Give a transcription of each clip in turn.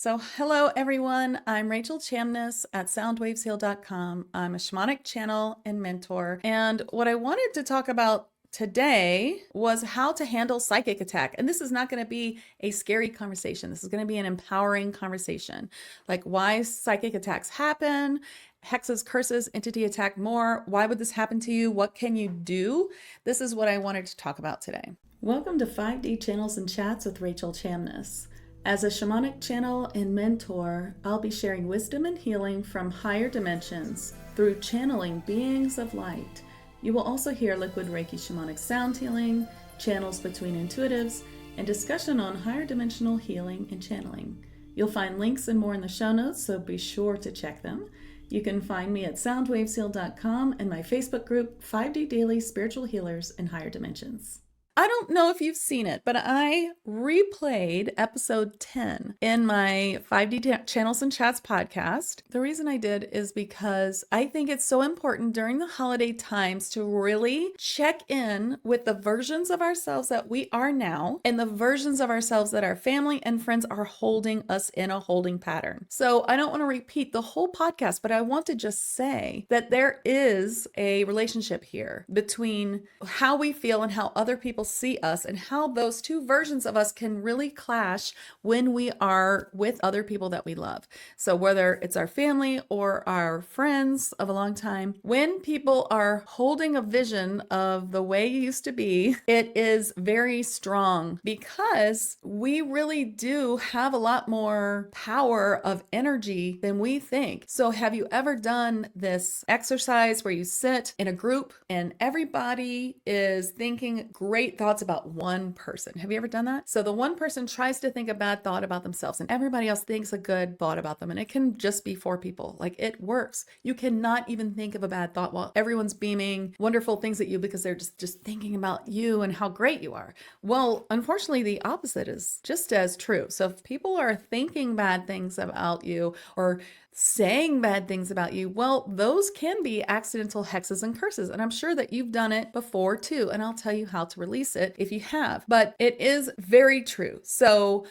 So hello everyone, I'm Rachel Chamness at soundwavesheal.com. I'm a shamanic channel and mentor. And what I wanted to talk about today was how to handle psychic attack. And this is not going to be a scary conversation. This is going to be an empowering conversation. Like why psychic attacks happen, hexes, curses, entity attack more. Why would this happen to you? What can you do? This is what I wanted to talk about today. Welcome to 5D Channels and Chats with Rachel Chamness. As a shamanic channel and mentor, I'll be sharing wisdom and healing from higher dimensions through channeling beings of light. You will also hear liquid Reiki shamanic sound healing, channels between intuitives, and discussion on higher dimensional healing and channeling. You'll find links and more in the show notes, so be sure to check them. You can find me at soundwavesheal.com and my Facebook group, 5D Daily Spiritual Healers in Higher Dimensions. I don't know if you've seen it, but I replayed episode 10 in my 5D Channels and Chats podcast. The reason I did is because I think it's so important during the holiday times to really check in with the versions of ourselves that we are now and the versions of ourselves that our family and friends are holding us in a holding pattern. So I don't want to repeat the whole podcast, but I want to just say that there is a relationship here between how we feel and how other people see us and how those two versions of us can really clash when we are with other people that we love. So whether it's our family or our friends of a long time, when people are holding a vision of the way you used to be, it is very strong because we really do have a lot more power of energy than we think. So have you ever done this exercise where you sit in a group and everybody is thinking great thoughts about one person? Have you ever done that? So the one person tries to think a bad thought about themselves and everybody else thinks a good thought about them. And it can just be four people. Like it works. You cannot even think of a bad thought while everyone's beaming wonderful things at you because they're just thinking about you and how great you are. Well, unfortunately, the opposite is just as true. So if people are thinking bad things about you or saying bad things about you, well, those can be accidental hexes and curses. And I'm sure that you've done it before too. And I'll tell you how to release it if you have. But it is very true. So,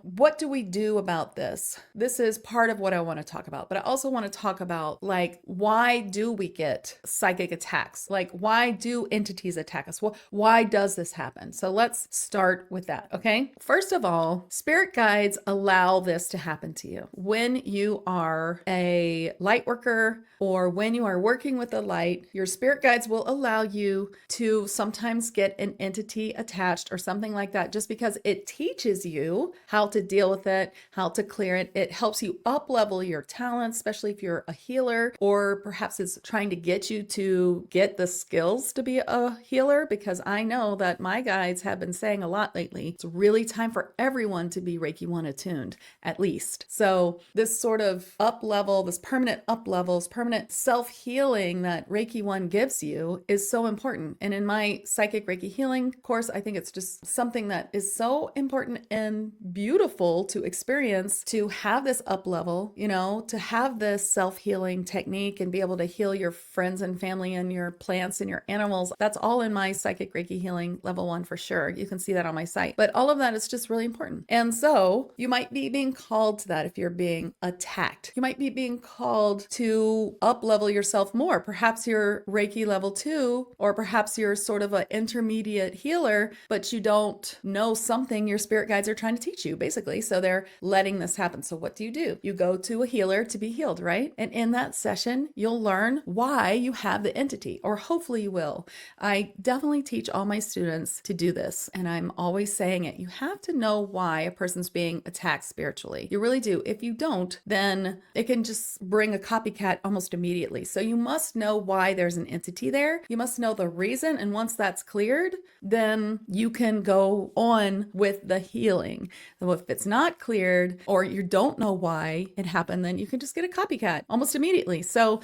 what do we do about this? This is part of what I want to talk about. But I also want to talk about why do we get psychic attacks? Like, why do entities attack us? Well, why does this happen? So let's start with that. Okay. First of all, spirit guides allow this to happen to you. When you are a light worker or when you are working with the light, your spirit guides will allow you to sometimes get an entity attached or something like that, just because it teaches you how to deal with it, how to clear it. It helps you up level your talents, especially if you're a healer, or perhaps it's trying to get you to get the skills to be a healer, because I know that my guides have been saying a lot lately. It's really time for everyone to be Reiki 1 attuned, at least. So this sort of up level, this permanent up levels, permanent self-healing that Reiki 1 gives you is so important. And in my psychic Reiki healing course, I think it's just something that is so important and beautiful to experience, to have this up level, to have this self-healing technique and be able to heal your friends and family and your plants and your animals. That's all in my psychic Reiki healing level 1 for sure. You can see that on my site. But all of that is just really important. And so you might be being called to that if you're being attacked. You might be being called to up level yourself more. Perhaps you're Reiki level 2, or perhaps you're sort of an intermediate healer, but you don't know something your spirit guides are trying to teach you, basically. So they're letting this happen. So what do? You go to a healer to be healed, right? And in that session, you'll learn why you have the entity, or hopefully you will. I definitely teach all my students to do this, and I'm always saying it. You have to know why a person's being attacked spiritually. You really do. If you don't, then it can just bring a copycat almost immediately. So you must know why there's an entity there. You must know the reason. And once that's cleared, then you can go on with the healing. So if it's not cleared or you don't know why it happened, then you can just get a copycat almost immediately. So,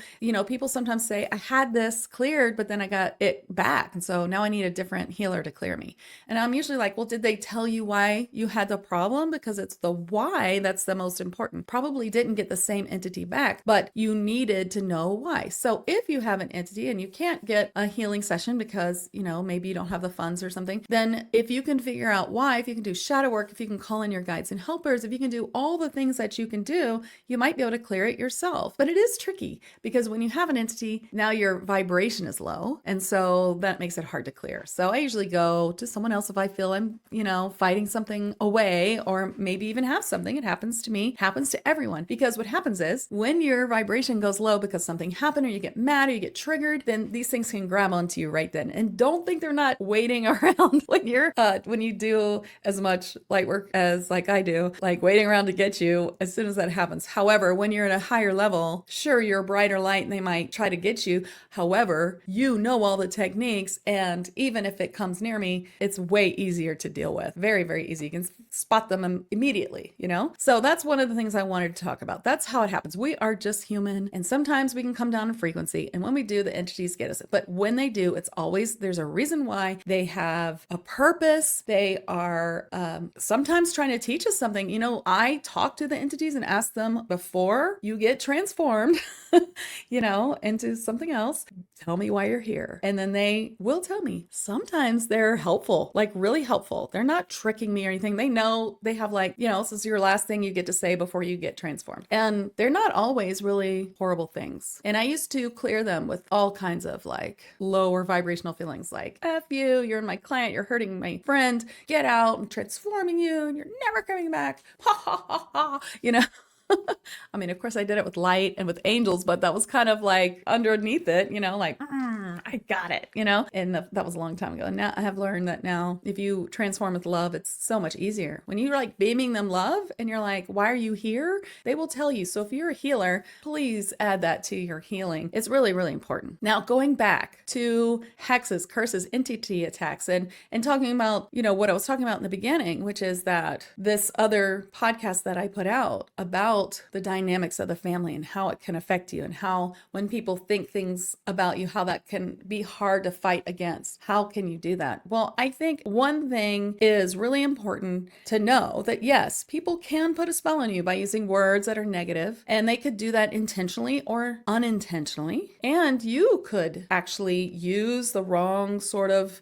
people sometimes say, I had this cleared, but then I got it back. And so now I need a different healer to clear me. And I'm usually like, well, did they tell you why you had the problem? Because it's the why that's the most important. Probably didn't get the same entity back, but you needed to know why. So if you have an entity and you can't get a healing session because, maybe you don't have the funds or something, then if you can figure out why, if you can do shadow work, if you can call in your guides and helpers, if you can do all the things that you can do, you might be able to clear it yourself. But it is tricky because when you have an entity, now your vibration is low. And so that makes it hard to clear. So I usually go to someone else if I feel I'm, fighting something away, or maybe even have something. It happens to me, happens to everyone. Because what happens is when your vibration goes low because something happened, or you get mad, or you get triggered, then these things can grab onto you right then. And don't think they're not waiting around when you do as much light work as like I do, like waiting around to get you as soon as that happens. However, when you're at a higher level, sure, you're a brighter light and they might try to get you. However, you know all the techniques, and even if it comes near me, it's way easier to deal with. Very, very easy. You can spot them immediately, So that's one of the things I wanted to talk about. That's how it happens. We are just human, and sometimes we can come down in frequency, and when we do, the entities get us. But when they do, it's always, there's a reason why. They have a purpose. They are sometimes trying to teach us something. I talk to the entities and ask them, before you get transformed, into something else, tell me why you're here. And then they will tell me. Sometimes they're helpful, like really helpful. They're not tricking me or anything. They know, they have this is your last thing you get to say before you get transformed. And they're not always really horrible things. And I used to clear them with all kinds of lower vibrational feelings, like, F you, you're my client, you're hurting my friend, get out, I'm transforming you, and you're never coming back. Ha ha ha ha, I mean, of course I did it with light and with angels, but that was kind of like underneath it, I got it, and that was a long time ago. And now I have learned that now if you transform with love, it's so much easier. When you're beaming them love and you're like, why are you here? They will tell you. So if you're a healer, please add that to your healing. It's really, really important. Now, going back to hexes, curses, entity attacks, and talking about, what I was talking about in the beginning, which is that this other podcast that I put out about the dynamics of the family and how it can affect you, and how when people think things about you, how that can be hard to fight against. How can you do that? Well, I think one thing is really important to know, that yes, people can put a spell on you by using words that are negative, and they could do that intentionally or unintentionally. And you could actually use the wrong sort of,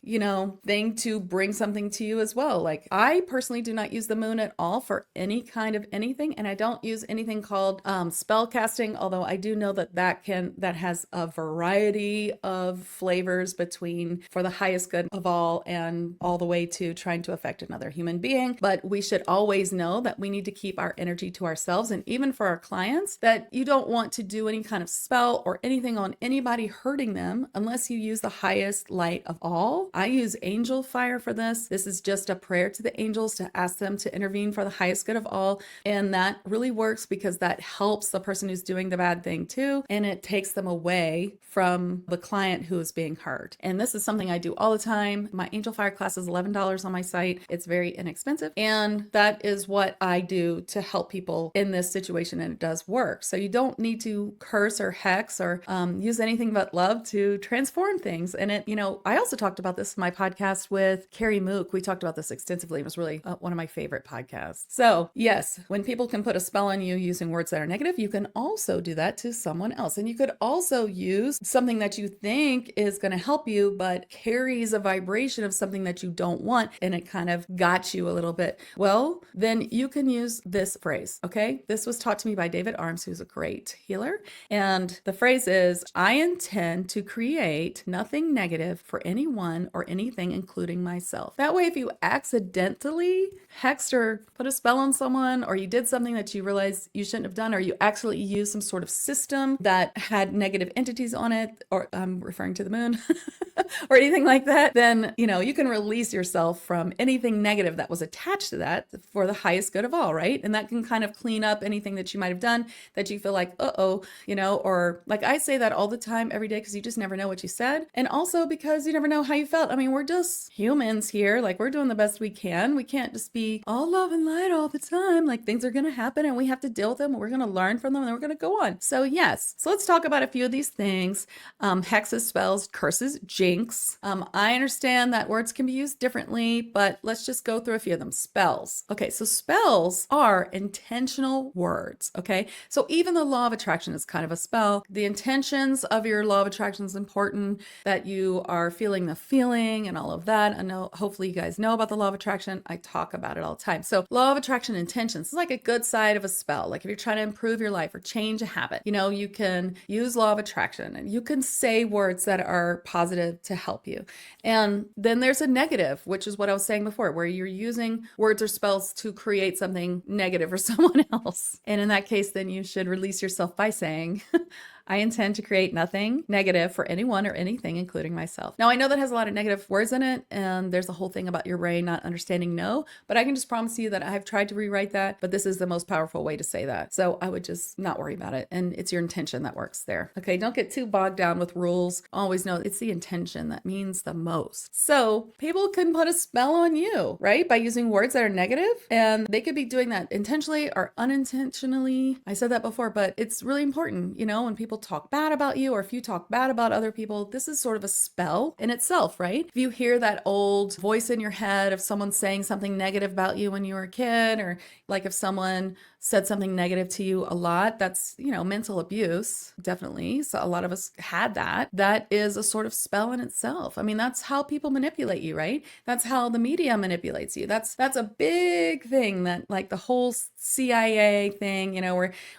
thing to bring something to you as well. Like, I personally do not use the moon at all for any kind of anything, and I don't use anything called spell casting, although I do know that has a variety of flavors between for the highest good of all and all the way to trying to affect another human being. But we should always know that we need to keep our energy to ourselves, and even for our clients, that you don't want to do any kind of spell or anything on anybody hurting them unless you use the highest light of all. I use angel fire for this. This is just a prayer to the angels to ask them to intervene for the highest good of all, and that really works because that helps the person who's doing the bad thing too, and it takes them away from the client who is being hurt. And this is something I do all the time. My angel fire class is $11 on my site. It's very inexpensive, and that is what I do to help people in this situation, and it does work. So you don't need to curse or hex or use anything but love to transform things. And I also talked about this in my podcast with Carrie Mook. We talked about this extensively. It was really one of my favorite podcasts. So yes, when people can put a spell on you using words that are negative, you can also do that to someone else. And you could also use something that you think is going to help you, but carries a vibration of something that you don't want, and it kind of got you a little bit. Well, then you can use this phrase, okay? This was taught to me by David Arms, who's a great healer. And the phrase is, I intend to create nothing negative for anyone or anything, including myself. That way, if you accidentally hexed or put a spell on someone, or you did something that you realize you shouldn't have done, or you actually used some sort of system that had negative entities on it, or I'm referring to the moon, or anything like that, then, you can release yourself from anything negative that was attached to that for the highest good of all, right? And that can kind of clean up anything that you might have done that you feel like, or like I say that all the time, every day, because you just never know what you said. And also because you never know how you felt. I mean, we're just humans here. Like, we're doing the best we can. We can't just be all love and light all the time. Like, things are going to happen and we have to deal with them, and we're going to learn from them, and then we're going to go on. So yes. So let's talk about a few of these things. Hexes, spells, curses, jinx. I understand that words can be used differently, but let's just go through a few of them. Spells. Okay, so spells are intentional words, okay? So even the law of attraction is kind of a spell. The intentions of your law of attraction is important, that you are feeling the feeling and all of that. I know, hopefully you guys know about the law of attraction. I talk about it all the time. So law of attraction intentions is like a good side of a spell. Like if you're trying to improve your life or change a habit, you can use law of attraction and you can say words that are positive to help you. And then there's a negative, which is what I was saying before, where you're using words or spells to create something negative for someone else. And in that case, then you should release yourself by saying, I intend to create nothing negative for anyone or anything, including myself. Now, I know that has a lot of negative words in it, and there's a whole thing about your brain not understanding no, but I can just promise you that I've tried to rewrite that, but this is the most powerful way to say that. So I would just not worry about it. And it's your intention that works there. Okay, don't get too bogged down with rules. Always know it's the intention that means the most. So people can put a spell on you, right? By using words that are negative, and they could be doing that intentionally or unintentionally. I said that before, but it's really important, when people talk bad about you, or if you talk bad about other people, this is sort of a spell in itself, right? If you hear that old voice in your head of someone saying something negative about you when you were a kid, or like if someone said something negative to you a lot, that's, mental abuse, definitely. So a lot of us had that. That is a sort of spell in itself. I mean, that's how people manipulate you, right? That's how the media manipulates you. That's a big thing, that like the whole CIA thing,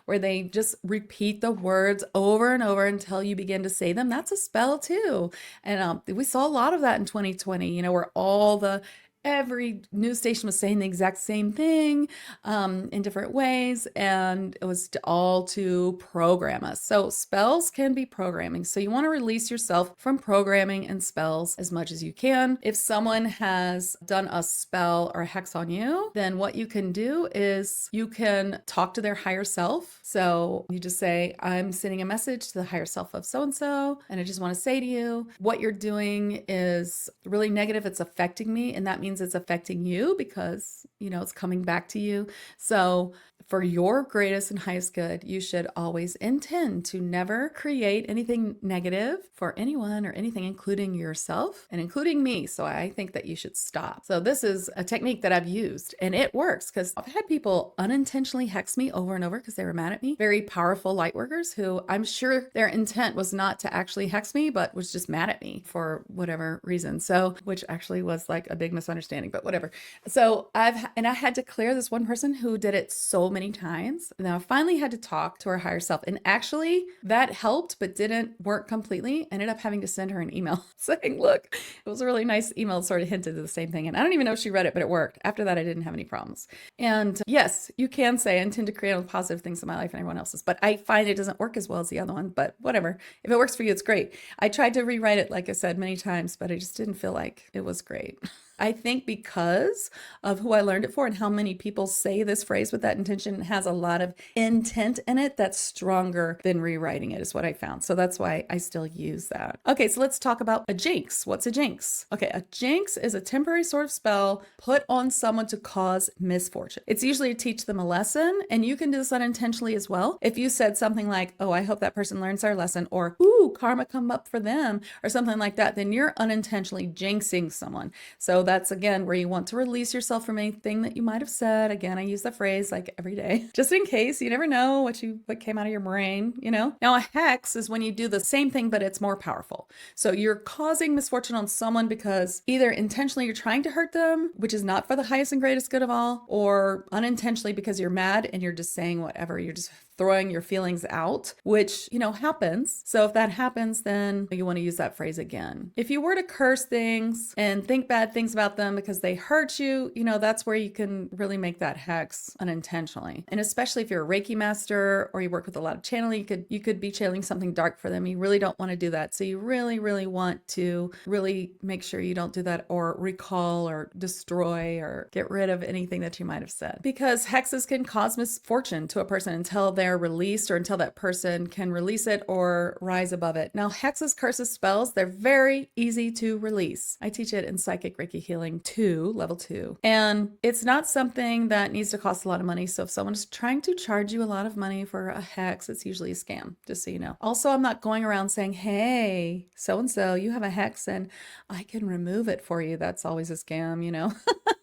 where they just repeat the words over and over until you begin to say them. That's a spell too. And we saw a lot of that in 2020, where every news station was saying the exact same thing in different ways, and it was all to program us. So spells can be programming. So you want to release yourself from programming and spells as much as you can. If someone has done a spell or a hex on you, then what you can do is you can talk to their higher self. So you just say, I'm sending a message to the higher self of so-and-so, and I just want to say to you, what you're doing is really negative. It's affecting me, and that means it's affecting you because, it's coming back to you. So for your greatest and highest good, you should always intend to never create anything negative for anyone or anything, including yourself and including me. So I think that you should stop. So this is a technique that I've used, and it works because I've had people unintentionally hex me over and over because they were mad at me. Very powerful light workers who I'm sure their intent was not to actually hex me, but was just mad at me for whatever reason. So, which actually was like a big misunderstanding, but whatever. So I had to clear this one person who did it so many times. Now I finally had to talk to her higher self, and actually that helped, but didn't work completely. Ended up having to send her an email saying, look, it was a really nice email, sort of hinted at the same thing. And I don't even know if she read it, but it worked. After that, I didn't have any problems. And yes, you can say, I intend to create all the positive things in my life and everyone else's, but I find it doesn't work as well as the other one, but whatever. If it works for you, it's great. I tried to rewrite it, like I said, many times, but I just didn't feel like it was great. I think because of who I learned it for and how many people say this phrase with that intention, has a lot of intent in it that's stronger than rewriting it, is what I found. So that's why I still use that. Okay, so let's talk about a jinx. What's a jinx? Okay, a jinx is a temporary sort of spell put on someone to cause misfortune. It's usually to teach them a lesson, and you can do this unintentionally as well. If you said something like, oh, I hope that person learns their lesson, or, ooh, karma come up for them, or something like that, then you're unintentionally jinxing someone. So that's, again, where you want to release yourself from anything that you might have said. Again, I use the phrase like every day, just in case. You never know what came out of your brain, Now, a hex is when you do the same thing, but it's more powerful. So you're causing misfortune on someone because either intentionally you're trying to hurt them, which is not for the highest and greatest good of all, or unintentionally because you're mad and you're just saying whatever. You're just throwing your feelings out, which, happens. So if that happens, then you want to use that phrase again. If you were to curse things and think bad things about them because they hurt you, that's where you can really make that hex unintentionally. And especially if you're a Reiki master or you work with a lot of channeling, you could be channeling something dark for them. You really don't want to do that. So you really, really want to really make sure you don't do that, or recall or destroy or get rid of anything that you might have said. Because hexes can cause misfortune to a person until they're they're released or until that person can release it or rise above it. Now, hexes, curses, spells, they're very easy to release. I teach it in Psychic Reiki Healing 2, level 2. And it's not something that needs to cost a lot of money. So if someone's trying to charge you a lot of money for a hex, it's usually a scam, just so you know. Also, I'm not going around saying, hey, so-and-so, you have a hex and I can remove it for you. That's always a scam, you know.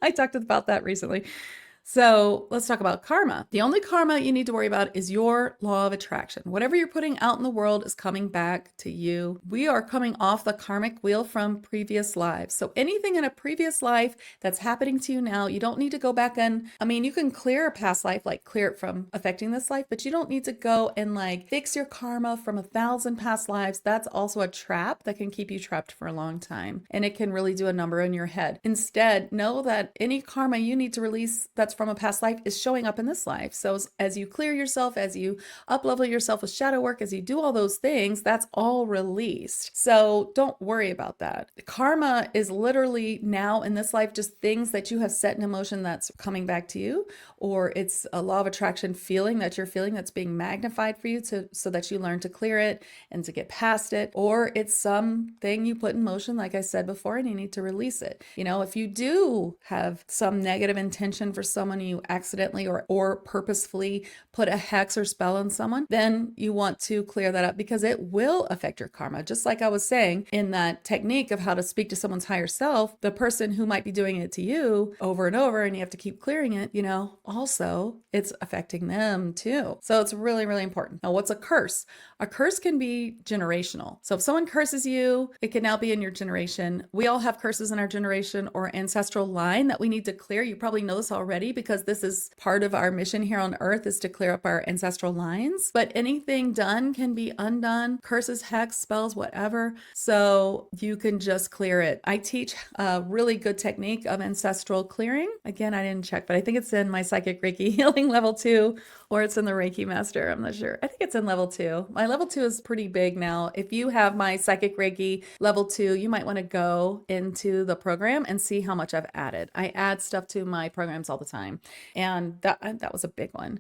I talked about that recently. So let's talk about karma. The only karma you need to worry about is your law of attraction. Whatever you're putting out in the world is coming back to you. We are coming off the karmic wheel from previous lives. So anything in a previous life that's happening to you now, you don't need to go back and, I mean, you can clear a past life, like clear it from affecting this life, but you don't need to go and like fix your karma from 1,000 past lives. That's also a trap that can keep you trapped for a long time. And it can really do a number in your head. Instead, know that any karma you need to release that's from a past life is showing up in this life. So as you clear yourself, as you uplevel yourself with shadow work, as you do all those things, that's all released. So don't worry about that. Karma is literally now in this life just things that you have set in motion that's coming back to you, or it's a law of attraction feeling that you're feeling that's being magnified for you so that you learn to clear it and to get past it, or it's something you put in motion, like I said before, and you need to release it. You know, if you do have some negative intention for someone you accidentally or purposefully put a hex or spell on someone, then you want to clear that up because it will affect your karma. Just like I was saying in that technique of how to speak to someone's higher self, the person who might be doing it to you over and over and you have to keep clearing it, you know, also it's affecting them too. So it's really, really important. Now, what's a curse? A curse can be generational. So if someone curses you, it can now be in your generation. We all have curses in our generation or ancestral line that we need to clear. You probably know this already because this is part of our mission here on earth is to clear up our ancestral lines. But anything done can be undone, curses, hex, spells, whatever. So you can just clear it. I teach a really good technique of ancestral clearing. Again, I didn't check, but I think it's in my Psychic Reiki Healing level 2, or it's in the Reiki Master. I'm not sure. I think it's in level 2. My level 2 is pretty big now. If you have my Psychic Reiki level 2, you might want to go into the program and see how much I've added. I add stuff to my programs all the time. And that was a big one.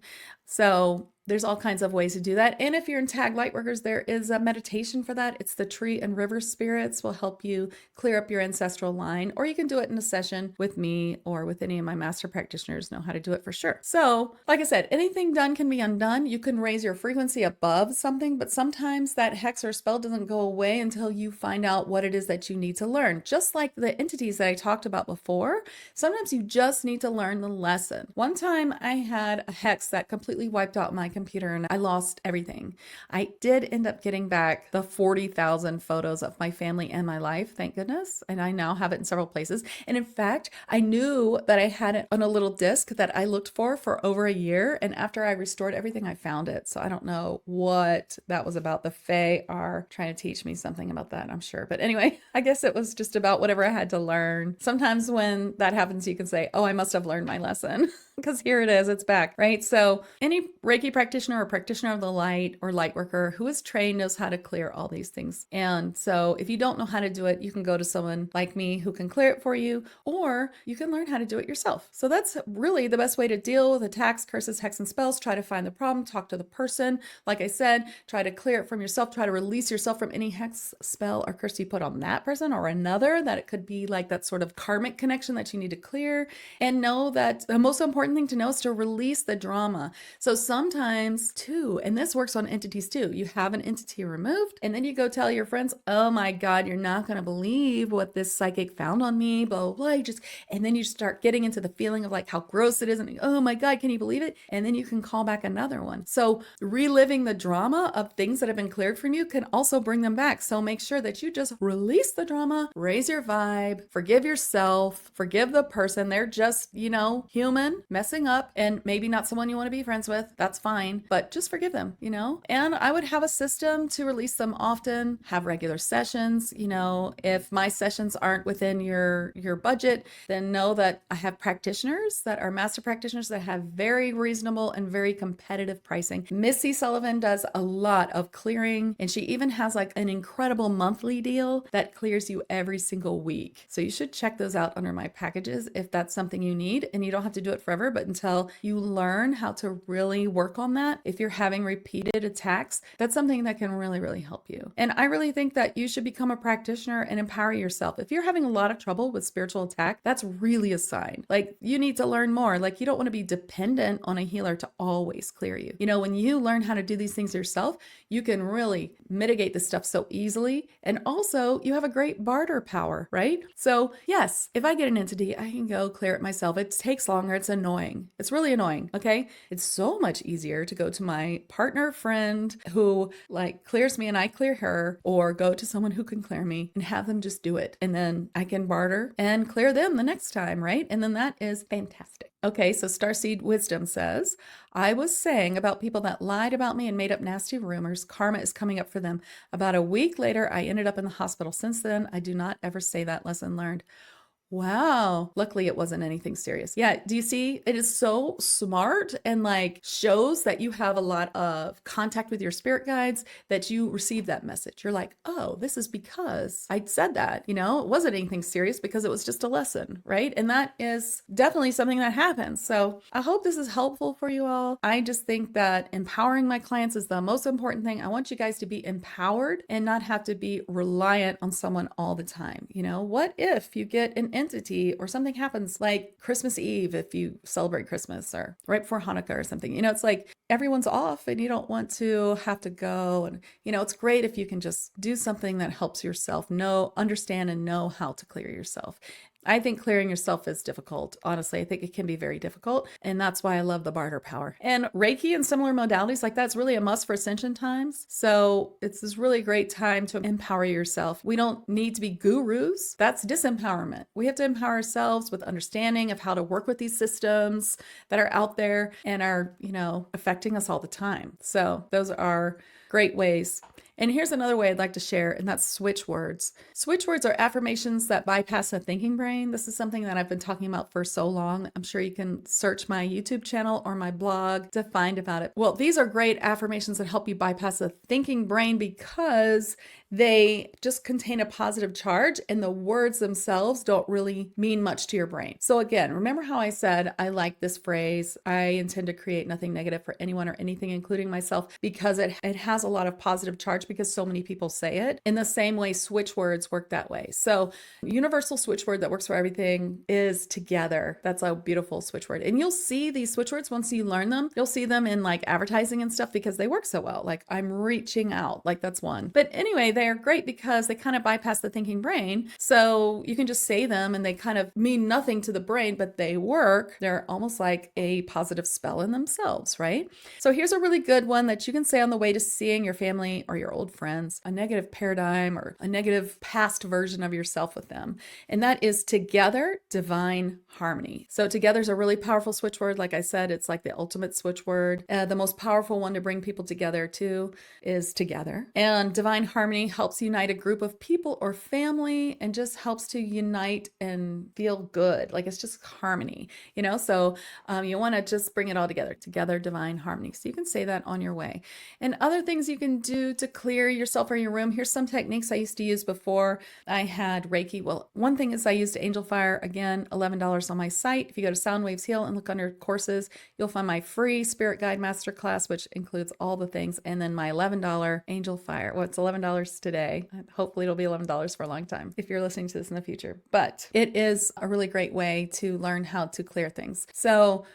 So there's all kinds of ways to do that. And if you're in Tag Lightworkers, there is a meditation for that. It's the tree and river spirits will help you clear up your ancestral line, or you can do it in a session with me or with any of my master practitioners know how to do it for sure. So like I said, anything done can be undone. You can raise your frequency above something, but sometimes that hex or spell doesn't go away until you find out what it is that you need to learn. Just like the entities that I talked about before, sometimes you just need to learn the lesson. One time I had a hex that completely wiped out my computer and I lost everything. I did end up getting back the 40,000 photos of my family and my life, thank goodness. And I now have it in several places. And in fact, I knew that I had it on a little disc that I looked for over a year. And after I restored everything, I found it. So I don't know what that was about. The Fae are trying to teach me something about that, I'm sure. But anyway, I guess it was just about whatever I had to learn. Sometimes when that happens, you can say, oh, I must have learned my lesson. Because here it is, it's back, right? So any Reiki practitioner or practitioner of the light or light worker who is trained knows how to clear all these things. And so if you don't know how to do it, you can go to someone like me who can clear it for you, or you can learn how to do it yourself. So that's really the best way to deal with attacks, curses, hex, and spells. Try to find the problem, talk to the person. Like I said, try to clear it from yourself, try to release yourself from any hex, spell, or curse you put on that person or another, that it could be like that sort of karmic connection that you need to clear. And know that the most important thing to know is to release the drama. So sometimes too, and this works on entities too, you have an entity removed and then you go tell your friends, oh my God, you're not going to believe what this psychic found on me, blah, blah, blah. And then you start getting into the feeling of like how gross it is. And oh my God, can you believe it? And then you can call back another one. So reliving the drama of things that have been cleared from you can also bring them back. So make sure that you just release the drama, raise your vibe, forgive yourself, forgive the person. They're just, human, messing up, and maybe not someone you want to be friends with. That's fine, but just forgive them, And I would have a system to release them often, have regular sessions. If my sessions aren't within your budget, then know that I have practitioners that are master practitioners that have very reasonable and very competitive pricing. Missy Sullivan does a lot of clearing, and she even has like an incredible monthly deal that clears you every single week. So you should check those out under my packages if that's something you need, and you don't have to do it forever. forever, but until you learn how to really work on that, if you're having repeated attacks, that's something that can really, really help you. And I really think that you should become a practitioner and empower yourself. If you're having a lot of trouble with spiritual attack, that's really a sign. Like, you need to learn more. Like, you don't want to be dependent on a healer to always clear you. When you learn how to do these things yourself, you can really mitigate this stuff so easily. And also, you have a great barter power, right? So yes, if I get an entity, I can go clear it myself. It takes longer. It's annoying. It's really annoying. Okay. It's so much easier to go to my partner friend who like clears me and I clear her, or go to someone who can clear me and have them just do it. And then I can barter and clear them the next time, right? And then that is fantastic. Okay, so Starseed Wisdom says, I was saying about people that lied about me and made up nasty rumors, karma is coming up for them. About a week later, I ended up in the hospital. Since then, I do not ever say that. Lesson learned. Wow. Luckily, it wasn't anything serious. Yeah. Do you see? It is so smart and like shows that you have a lot of contact with your spirit guides, that you receive that message. You're like, oh, this is because I said that, it wasn't anything serious because it was just a lesson, right? And that is definitely something that happens. So I hope this is helpful for you all. I just think that empowering my clients is the most important thing. I want you guys to be empowered and not have to be reliant on someone all the time. What if you get an entity or something happens like Christmas Eve, if you celebrate Christmas, or right before Hanukkah or something, it's like everyone's off and you don't want to have to go. And, it's great if you can just do something that helps yourself understand and know how to clear yourself. I think clearing yourself is difficult. Honestly, I think it can be very difficult. And that's why I love the barter power. And Reiki and similar modalities like that's really a must for ascension times. So it's this really great time to empower yourself. We don't need to be gurus. That's disempowerment. We have to empower ourselves with understanding of how to work with these systems that are out there and are, affecting us all the time. So those are great ways. And here's another way I'd like to share, and that's switch words. Switch words are affirmations that bypass the thinking brain. This is something that I've been talking about for so long. I'm sure you can search my YouTube channel or my blog to find about it. Well, these are great affirmations that help you bypass the thinking brain because they just contain a positive charge and the words themselves don't really mean much to your brain. So again, remember how I said, I like this phrase, I intend to create nothing negative for anyone or anything, including myself, because it has a lot of positive charge because so many people say it. In the same way, switch words work that way. So universal switch word that works for everything is together. That's a beautiful switch word. And you'll see these switch words once you learn them. You'll see them in like advertising and stuff because they work so well. Like I'm reaching out, like that's one. But anyway, they're great because they kind of bypass the thinking brain. So you can just say them and they kind of mean nothing to the brain, but they work. They're almost like a positive spell in themselves, right? So here's a really good one that you can say on the way to seeing your family or your old friends, a negative paradigm or a negative past version of yourself with them. And that is together, divine harmony. So together is a really powerful switch word. Like I said, it's like the ultimate switch word. The most powerful one to bring people together too is together. And divine harmony helps unite a group of people or family and just helps to unite and feel good. Like it's just harmony, so you want to just bring it all together, divine harmony. So you can say that on your way. And other things you can do to clear yourself or your room. Here's some techniques I used to use before I had Reiki. Well, one thing is I used angel fire. Again, $11 on my site. If you go to Soundwaves Heal and look under courses, you'll find my free Spirit Guide Masterclass, which includes all the things. And then my $11 angel fire. Well, it's $11 today. Hopefully it'll be $11 for a long time if you're listening to this in the future. But it is a really great way to learn how to clear things. So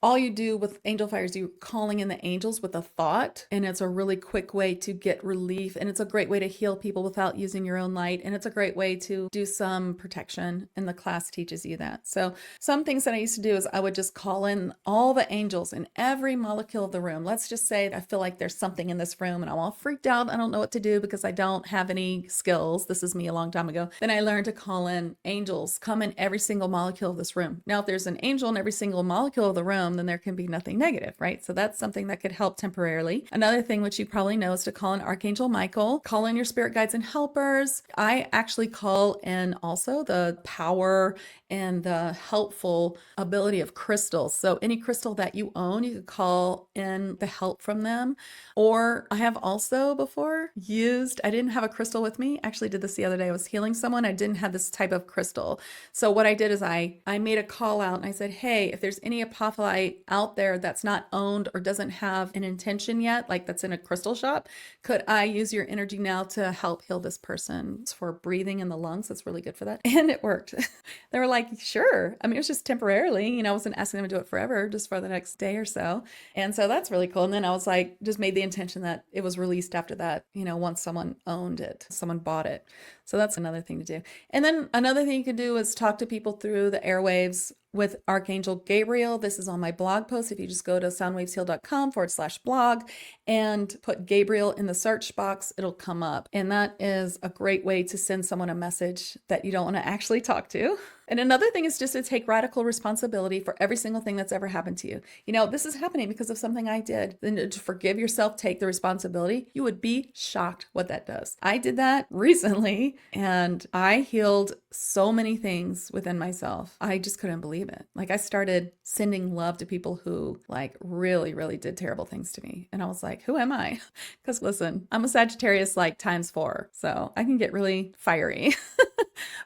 all you do with angel fire is you calling in the angels with a thought. And it's a really quick way to get relief. And it's a great way to heal people without using your own light. And it's a great way to do some protection. And the class teaches you that. So some things that I used to do is I would just call in all the angels in every molecule of the room. Let's just say I feel like there's something in this room and I'm all freaked out. I don't know what to do because I don't have any skills. This is me a long time ago. Then I learned to call in angels, come in every single molecule of this room. Now, if there's an angel in every single molecule of the room, then there can be nothing negative, right? So that's something that could help temporarily. Another thing which you probably know is to call in Archangel Michael, call in your spirit guides and helpers. I actually call in also the power and the helpful ability of crystals. So any crystal that you own, you could call in the help from them. Or I have also before used, I didn't have a crystal with me. I actually did this the other day. I was healing someone. I didn't have this type of crystal. So what I did is I made a call out and I said, hey, if there's any apophyllite out there that's not owned or doesn't have an intention yet, like that's in a crystal shop, could I use your energy now to help heal this person? It's for breathing in the lungs. It's really good for that. And it worked. They were like, sure. I mean, it was just temporarily, I wasn't asking them to do it forever, just for the next day or so. And so that's really cool. And then I was like, just made the intention that it was released after that, once someone owned it, someone bought it. So that's another thing to do. And then another thing you can do is talk to people through the airwaves with Archangel Gabriel. This is on my blog post. If you just go to soundwavesheal.com/blog and put Gabriel in the search box, it'll come up. And that is a great way to send someone a message that you don't want to actually talk to. And another thing is just to take radical responsibility for every single thing that's ever happened to you. This is happening because of something I did. Then to forgive yourself, take the responsibility. You would be shocked what that does. I did that recently and I healed so many things within myself. I just couldn't believe it. Like I started sending love to people who really, really did terrible things to me. And I was like, who am I? Because listen, I'm a Sagittarius ×4. So I can get really fiery.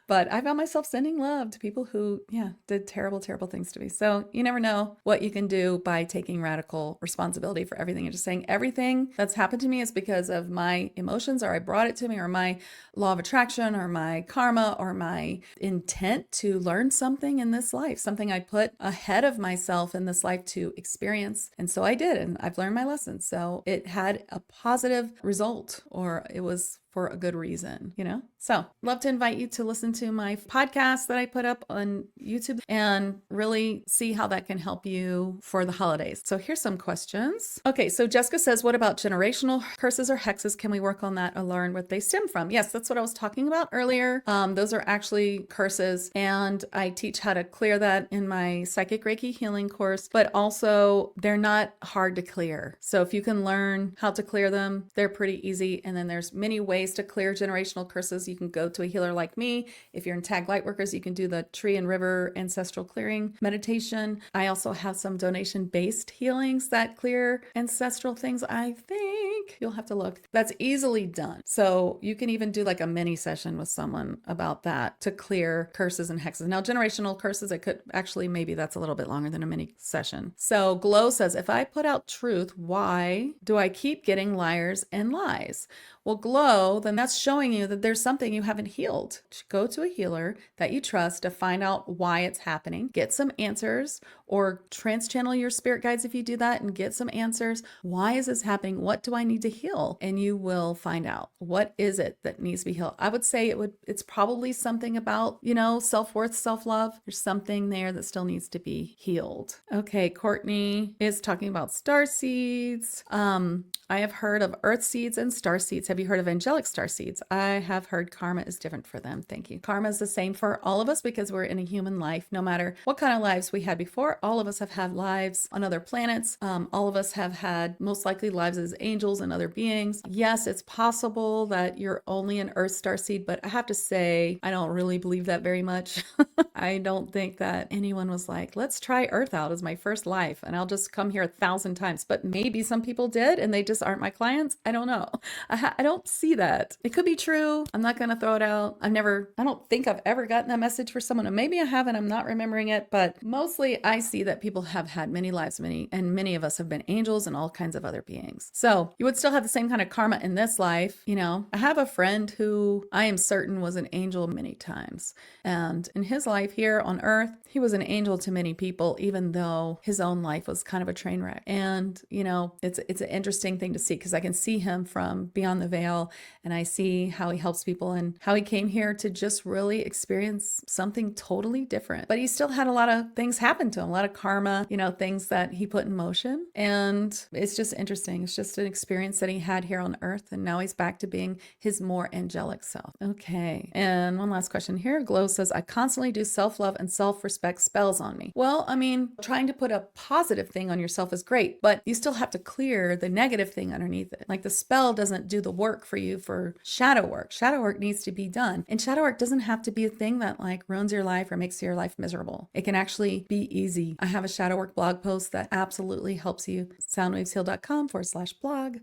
But I found myself sending love to people who, did terrible, terrible things to me. So you never know what you can do by taking radical responsibility for everything and just saying everything that's happened to me is because of my emotions, or I brought it to me, or my law of attraction, or my karma, or my intent to learn something in this life, something I put ahead of myself in this life to experience. And so I did, and I've learned my lesson. So it had a positive result, or it was for a good reason, So love to invite you to listen to my podcast that I put up on YouTube and really see how that can help you for the holidays. So here's some questions. Okay, so Jessica says, what about generational curses or hexes? Can we work on that or learn what they stem from? Yes, that's what I was talking about earlier. Those are actually curses, and I teach how to clear that in my psychic Reiki healing course, but also they're not hard to clear. So if you can learn how to clear them, they're pretty easy. And then there's many ways to clear generational curses. You can go to a healer like me. If you're in Tag Lightworkers, you can do the tree and river ancestral clearing meditation. I also have some donation-based healings that clear ancestral things. I think you'll have to look. That's easily done. So you can even do like a mini session with someone about that to clear curses and hexes. Now, generational curses, it could actually, maybe that's a little bit longer than a mini session. So Glow says, if I put out truth, why do I keep getting liars and lies? Well, Glow, then that's showing you that there's something you haven't healed. Go to a healer that you trust to find out why it's happening, get some answers, or trans-channel your spirit guides if you do that and get some answers. Why is this happening? What do I need to heal? And you will find out. What is it that needs to be healed? I would say it's probably something about, self-worth, self-love. There's something there that still needs to be healed. Okay, Courtney is talking about star seeds. I have heard of earth seeds and star seeds. Have you heard of angelic star seeds? I have heard karma is different for them. Thank you. Karma is the same for all of us because we're in a human life. No matter what kind of lives we had before, all of us have had lives on other planets. All of us have had most likely lives as angels and other beings. Yes, it's possible that you're only an earth star seed, but I have to say, I don't really believe that very much. I don't think that anyone was like, let's try earth out as my first life and I'll just come here 1,000 times. But maybe some people did and they just aren't my clients. I don't know. I don't see that. It could be true. I'm not going to throw it out. I don't think I've ever gotten that message for someone, and maybe I haven't, I'm not remembering it, but mostly I see that people have had many lives, many of us have been angels and all kinds of other beings. So you would still have the same kind of karma in this life. I have a friend who I am certain was an angel many times. And in his life here on earth, he was an angel to many people, even though his own life was kind of a train wreck. And, it's an interesting thing to see because I can see him from beyond the veil and I see how he helps people and how he came here to just really experience something totally different. But he still had a lot of things happen to him, a lot of karma, things that he put in motion. And it's just interesting. It's just an experience that he had here on earth. And now he's back to being his more angelic self. Okay. And one last question here. Glow says, I constantly do self-love and self-respect spells on me. Well, trying to put a positive thing on yourself is great, but you still have to clear the negative everything underneath it. Like the spell doesn't do the work for you for shadow work. Shadow work needs to be done. And shadow work doesn't have to be a thing that like ruins your life or makes your life miserable. It can actually be easy. I have a shadow work blog post that absolutely helps you. soundwavesheal.com/blog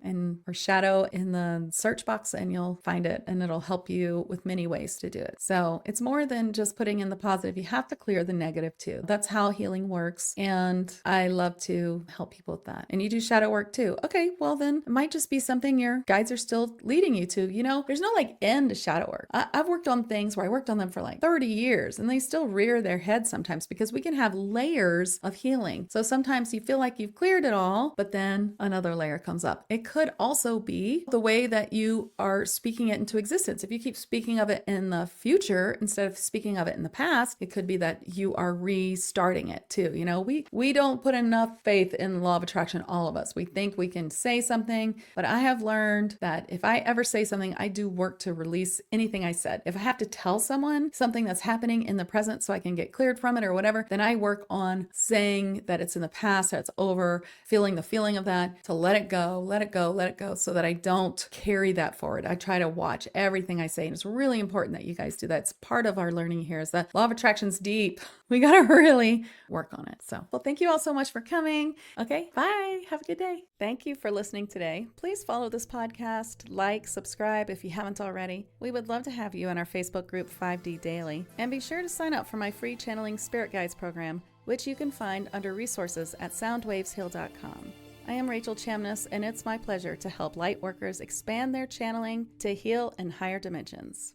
or shadow in the search box and you'll find it, and it'll help you with many ways to do it. So it's more than just putting in the positive. You have to clear the negative too. That's how healing works. And I love to help people with that. And you do shadow work too. Okay, well then it might just be something your guides are still leading you to. You know, there's no like end to shadow work. I've worked on things where I worked on them for like 30 years and they still rear their head sometimes because we can have layers of healing. So sometimes you feel like you've cleared it all, but then another layer comes up. It could also be the way that you are speaking it into existence. If you keep speaking of it in the future instead of speaking of it in the past, it could be that you are restarting it too. You know, we don't put enough faith in the law of attraction, all of us. We think we can say something, but I have learned that if I ever say something, I do work to release anything I said. If I have to tell someone something that's happening in the present so I can get cleared from it or whatever, then I work on saying that it's in the past, that it's over, feeling the feeling of that, to let it go, let it go, let it go, so that I don't carry that forward. I try to watch everything I say, and it's really important that you guys do that. It's part of our learning here is that law of attraction's deep. We got to really work on it. So, well, thank you all so much for coming. Okay, bye. Have a good day. Thank you for listening today. Please follow this podcast, like, subscribe if you haven't already. We would love to have you in our Facebook group 5D Daily. And be sure to sign up for my free Channeling Spirit Guides program, which you can find under resources at soundwavesheal.com. I am Rachel Chamness, and it's my pleasure to help light workers expand their channeling to heal in higher dimensions.